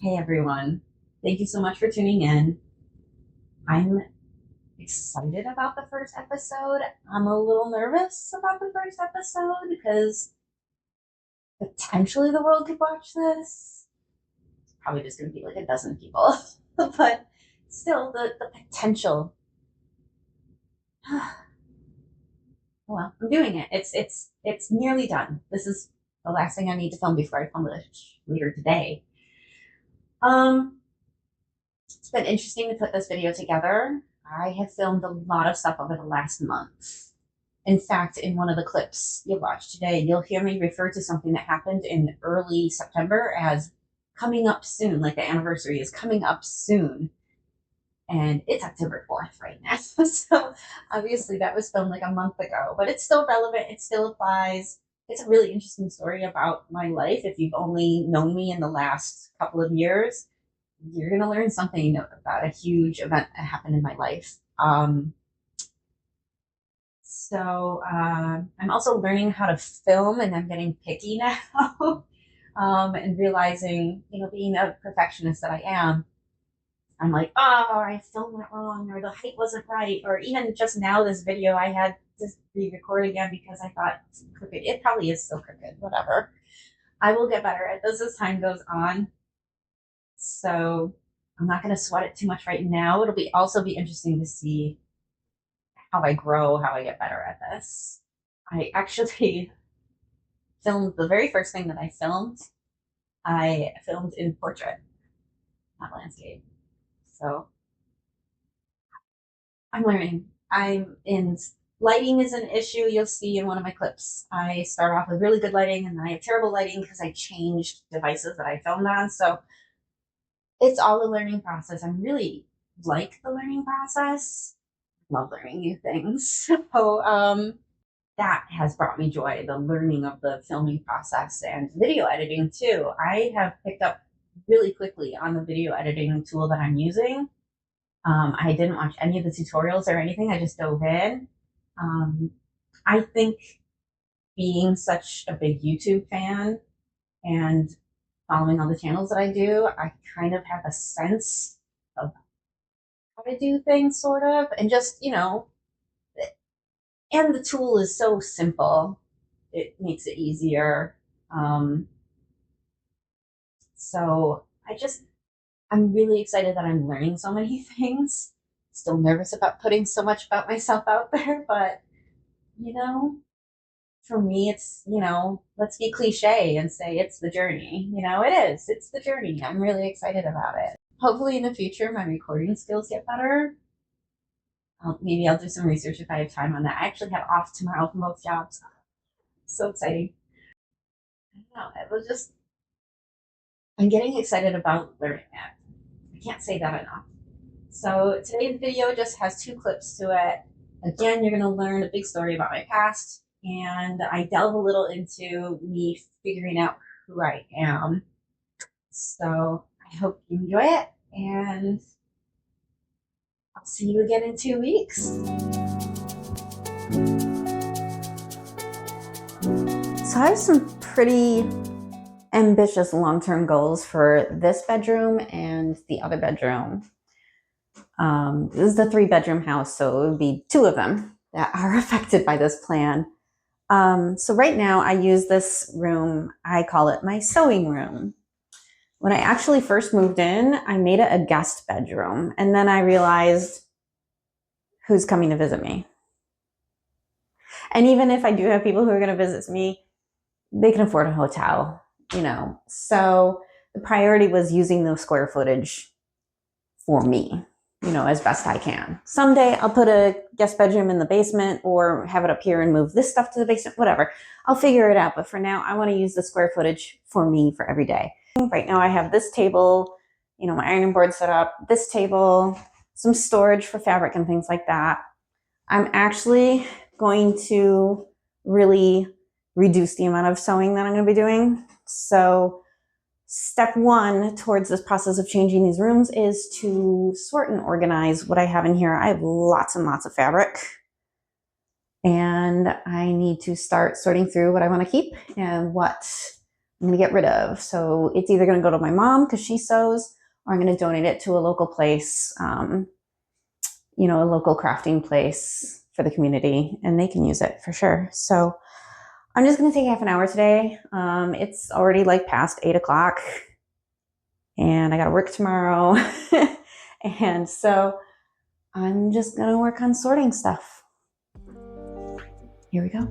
Hey everyone, thank you so much for tuning in. I'm excited about the first episode. I'm a little nervous about the first episode because potentially the world could watch this. It's probably just going to be like a dozen people, but still, the potential. Well, I'm doing it. It's nearly done. This is the last thing I need to film before I publish later today. It's been interesting to put this video together. I have filmed a lot of stuff over the last month. In fact, in one of the clips you'll watch today, you'll hear me refer to something that happened in early September as coming up soon, like the anniversary is coming up soon. And it's October 4th right now. So obviously that was filmed like a month ago, but it's still relevant. It still applies. It's a really interesting story about my life. If you've only known me in the last couple of years, you're going to learn something about a huge event that happened in my life. I'm also learning how to film, and I'm getting picky now. And realizing, being a perfectionist that I am, I'm like, oh, I filmed it wrong, or the height wasn't right, or even just now this video I had to re-record again because I thought it's crooked. It probably is still crooked, whatever. I will get better at this as time goes on. So I'm not going to sweat it too much right now. It'll also be interesting to see how I grow, how I get better at this. I actually filmed the very first thing that I filmed in portrait, not landscape. So I'm learning. Lighting is an issue. You'll see in one of my clips. I start off with really good lighting and then I have terrible lighting because I changed devices that I filmed on. So it's all a learning process. I really like the learning process. Love learning new things. So that has brought me joy, the learning of the filming process and video editing too. I have picked up really quickly on the video editing tool that I'm using. I didn't watch any of the tutorials or anything. I just dove in. I think being such a big YouTube fan and following all the channels that I do, I kind of have a sense of how to do things, sort of, and just, and the tool is so simple. It makes it easier. So I'm really excited that I'm learning so many things. Still nervous about putting so much about myself out there, but, for me, it's, let's be cliche and say it's the journey. It's the journey. I'm really excited about it. Hopefully in the future, my recording skills get better. Maybe I'll do some research if I have time on that. I actually have off tomorrow from both jobs. So exciting. I don't know. It was just, I'm getting excited about learning it. I can't say that enough. So today's video just has 2 clips to it. Again, you're going to learn a big story about my past, and I delve a little into me figuring out who I am. So I hope you enjoy it, and I'll see you again in 2 weeks. So I have some pretty ambitious long-term goals for this bedroom and the other bedroom. This is the 3-bedroom house, so it would be 2 of them that are affected by this plan. So right now I use this room, I call it my sewing room. When I actually first moved in, I made it a guest bedroom, and then I realized who's coming to visit me. And even if I do have people who are going to visit me, they can afford a hotel, So the priority was using the square footage for me, as best I can. Someday I'll put a guest bedroom in the basement or have it up here and move this stuff to the basement, whatever. I'll figure it out. But for now, I want to use the square footage for me for every day. Right now I have this table, my ironing board set up, this table, some storage for fabric and things like that. I'm actually going to really reduce the amount of sewing that I'm going to be doing. So step 1 towards this process of changing these rooms is to sort and organize what I have in here. I have lots and lots of fabric, and I need to start sorting through what I want to keep and what I'm going to get rid of. So it's either going to go to my mom because she sews, or I'm going to donate it to a local place, a local crafting place for the community, and they can use it for sure. So I'm just going to take half an hour today. It's already like past 8 o'clock, and I got to work tomorrow. And so I'm just going to work on sorting stuff. Here we go.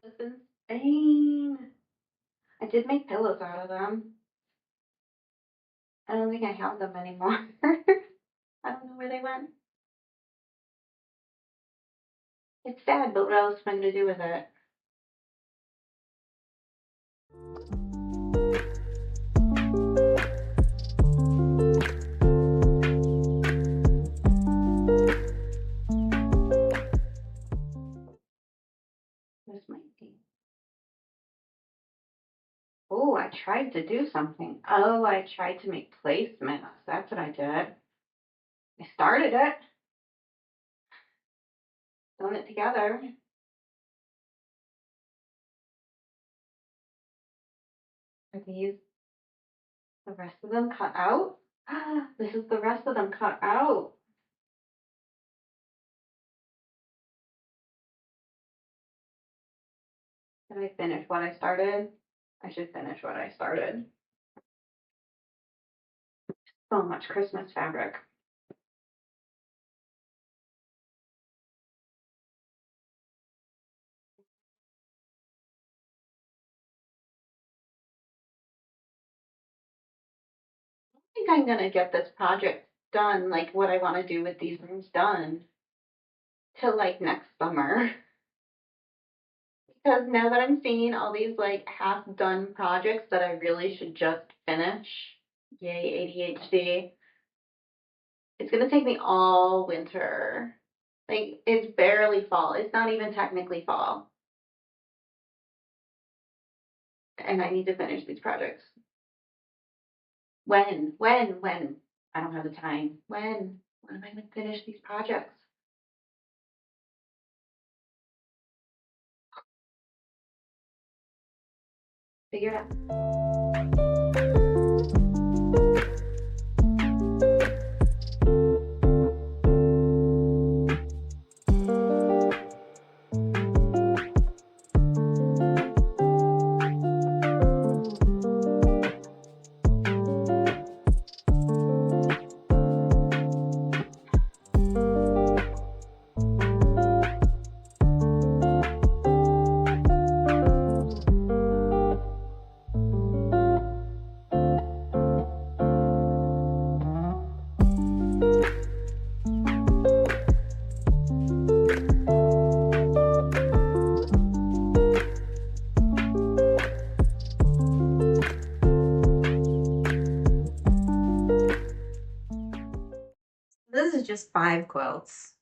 This is insane. I did make pillows out of them. I don't think I have them anymore. I don't know where they went. It's sad, but what else am I going to do with it? This might be. Oh, I tried to do something. Oh, I tried to make placemats. That's what I did. I started it. Sewn it together. Are these the rest of them cut out? This is the rest of them cut out. Did I finish what I started? I should finish what I started. So much Christmas fabric. I think I'm gonna get this project done, like what I want to do with these rooms done, till like next summer. Because now that I'm seeing all these like half done projects that I really should just finish, yay ADHD, it's gonna take me all winter. Like it's barely fall. It's not even technically fall. And I need to finish these projects. When? When? I don't have the time. When? When am I gonna finish these projects? Figure it out. This is just 5 quilts.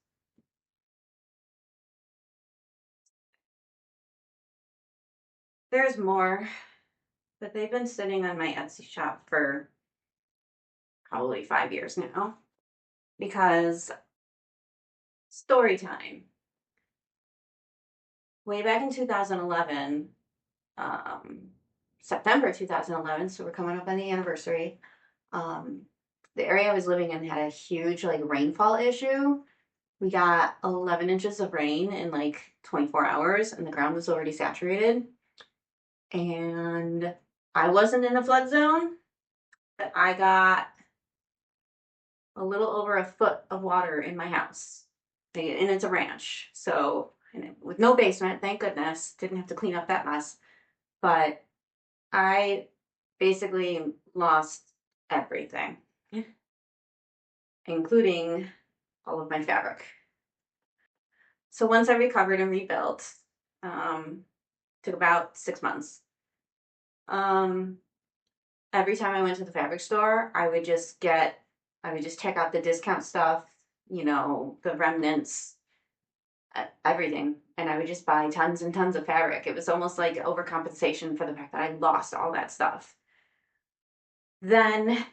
There's more, but they've been sitting on my Etsy shop for probably 5 years now. Because story time. Way back in 2011, September 2011, so we're coming up on the anniversary. The area I was living in had a huge like rainfall issue. We got 11 inches of rain in like 24 hours, and the ground was already saturated. And I wasn't in a flood zone, but I got a little over a foot of water in my house. And it's a ranch, so with no basement, thank goodness. Didn't have to clean up that mess. But I basically lost everything, including all of my fabric. So once I recovered and rebuilt, took about 6 months. Every time I went to the fabric store, I would just check out the discount stuff, the remnants, everything. And I would just buy tons and tons of fabric. It was almost like overcompensation for the fact that I lost all that stuff. Then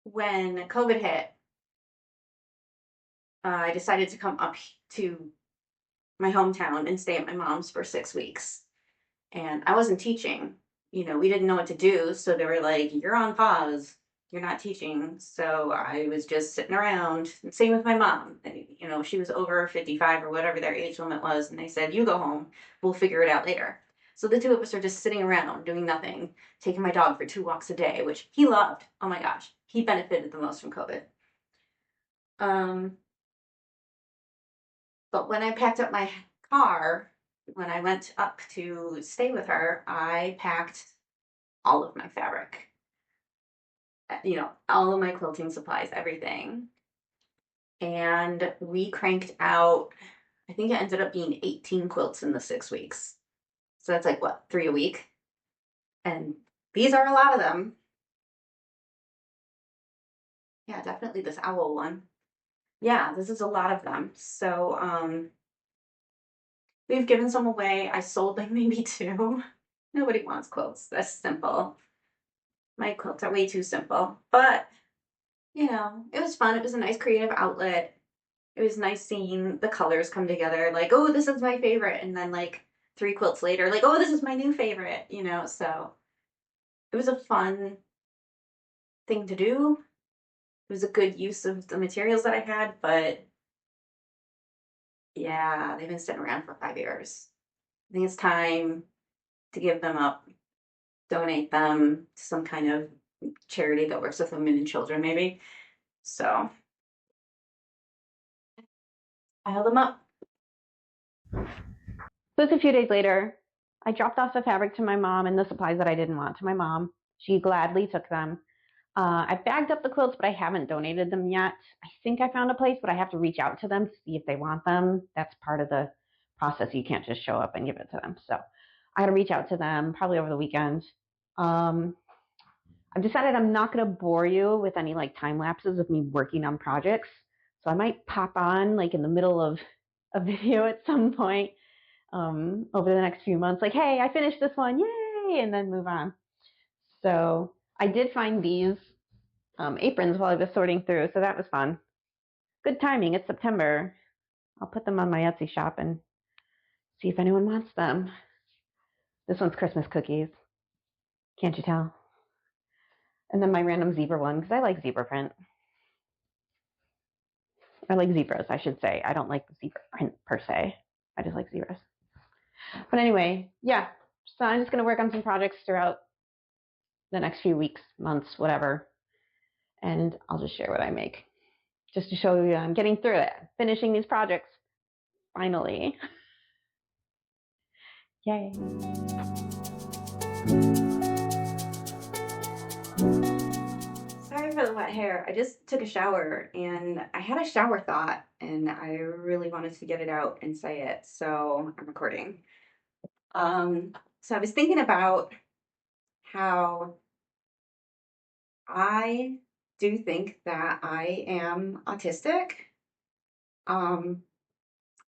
when COVID hit, I decided to come up to my hometown and stay at my mom's for 6 weeks. And I wasn't teaching. We didn't know what to do. So they were like, you're on pause. You're not teaching. So I was just sitting around. Same with my mom. She was over 55 or whatever their age limit was. And they said, you go home. We'll figure it out later. So the two of us are just sitting around doing nothing, taking my dog for 2 walks a day, which he loved. Oh my gosh. He benefited the most from COVID. Um, but when I packed up my car, when I went up to stay with her, I packed all of my fabric, all of my quilting supplies, everything. And we cranked out, I think it ended up being 18 quilts in the 6 weeks. So that's like what, 3 a week? And these are a lot of them. Yeah, definitely this owl one. Yeah, this is a lot of them. So we've given some away. I sold like maybe two. Nobody wants quilts. That's simple. My quilts are way too simple. But, it was fun. It was a nice creative outlet. It was nice seeing the colors come together. Like, oh, this is my favorite. And then, like, 3 quilts later, like, oh, this is my new favorite. So it was a fun thing to do. It was a good use of the materials that I had. But yeah, they've been sitting around for 5 years. I think it's time to give them up, donate them to some kind of charity that works with women and children, maybe. So I held them up. So it's a few days later. I dropped off the fabric to my mom and the supplies that I didn't want to my mom. She gladly took them. I bagged up the quilts, but I haven't donated them yet. I think I found a place, but I have to reach out to them to see if they want them. That's part of the process. You can't just show up and give it to them. So I got to reach out to them probably over the weekend. Um, I've decided I'm not going to bore you with any like time lapses of me working on projects. So I might pop on like in the middle of a video at some point over the next few months, like, hey, I finished this one, yay, and then move on. So I did find these aprons while I was sorting through, so that was fun. Good timing. It's September. I'll put them on my Etsy shop and see if anyone wants them. This one's Christmas cookies. Can't you tell? And then my random zebra one, because I like zebra print. I like zebras, I should say. I don't like zebra print per se. I just like zebras. But anyway, yeah. So I'm just going to work on some projects throughout the next few weeks, months, whatever. And I'll just share what I make. Just to show you I'm getting through it. Finishing these projects. Finally. Yay. Sorry for the wet hair. I just took a shower and I had a shower thought and I really wanted to get it out and say it. So I'm recording. So I was thinking about how I do think that I am autistic. Um,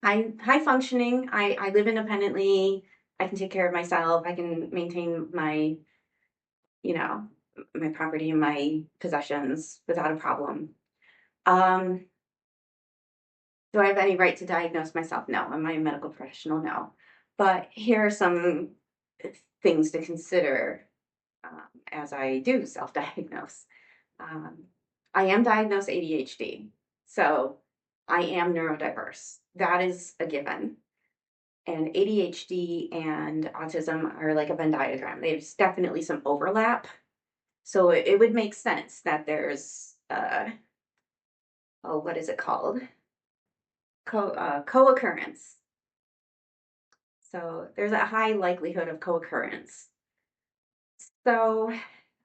I'm high functioning. I live independently. I can take care of myself. I can maintain you know, my property and my possessions without a problem. Um, do I have any right to diagnose myself? No. Am I a medical professional? No. But here are some things to consider as I do self-diagnose. Um, I am diagnosed ADHD, so I am neurodiverse. That is a given. And ADHD and autism are like a Venn diagram. There's definitely some overlap. So it would make sense that there's, what is it called? Co-occurrence. So there's a high likelihood of co-occurrence. So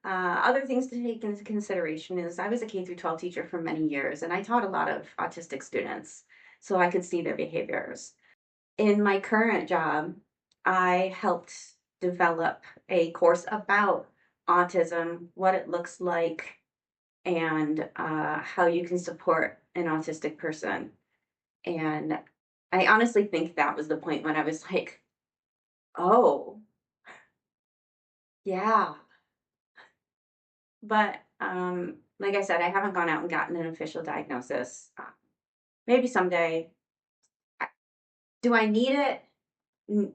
other things to take into consideration is I was a K through 12 teacher for many years, and I taught a lot of autistic students, so I could see their behaviors. In my current job, I helped develop a course about autism, what it looks like, and how you can support an autistic person. And I honestly think that was the point when I was like, oh, yeah. But Like I said, I haven't gone out and gotten an official diagnosis. Maybe someday. I- Do I need it? N-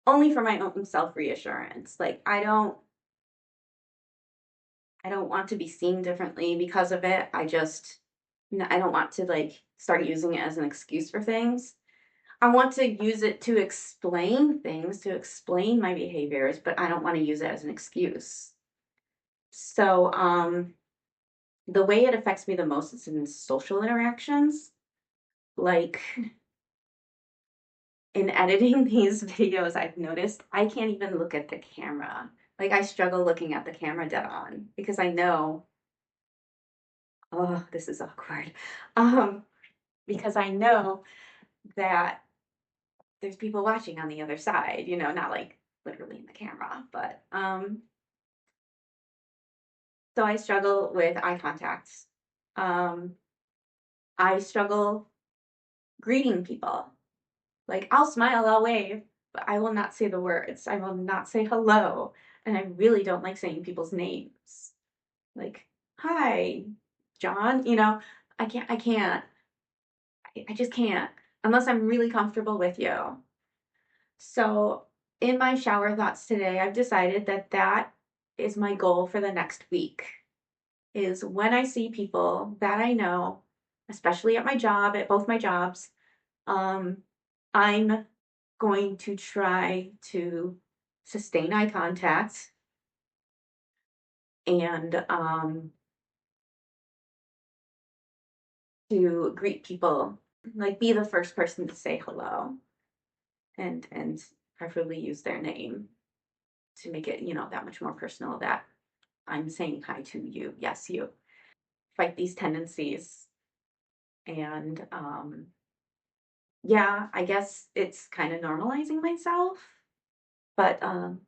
Only for my own self reassurance. Like I don't want to be seen differently because of it. I don't want to like start using it as an excuse for things. I want to use it to explain things, to explain my behaviors, but I don't want to use it as an excuse. So, the way it affects me the most is in social interactions. Like in editing these videos, I've noticed I can't even look at the camera. Like I struggle looking at the camera dead on because I know, oh, this is awkward. Um, because I know that there's people watching on the other side, not like literally in the camera, but so I struggle with eye contact. Um, I struggle greeting people. Like I'll smile, I'll wave, but I will not say the words. I will not say hello. And I really don't like saying people's names. Like, hi, John, I just can't unless I'm really comfortable with you. So, in my shower thoughts today, I've decided that that is my goal for the next week. Is when I see people that I know, especially at my job, at both my jobs, um, I'm going to try to sustain eye contact and to greet people, like be the first person to say hello and preferably use their name to make it, that much more personal that I'm saying hi to you. Yes, you. Fight these tendencies. And yeah, I guess it's kind of normalizing myself. But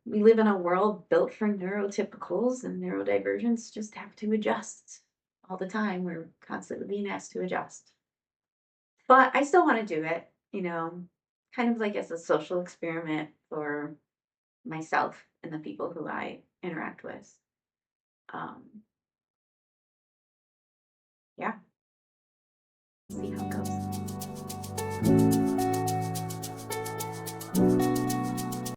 we live in a world built for neurotypicals, and neurodivergents just have to adjust all the time. We're constantly being asked to adjust. But I still want to do it, kind of like as a social experiment for myself and the people who I interact with. Um, yeah, see how it goes.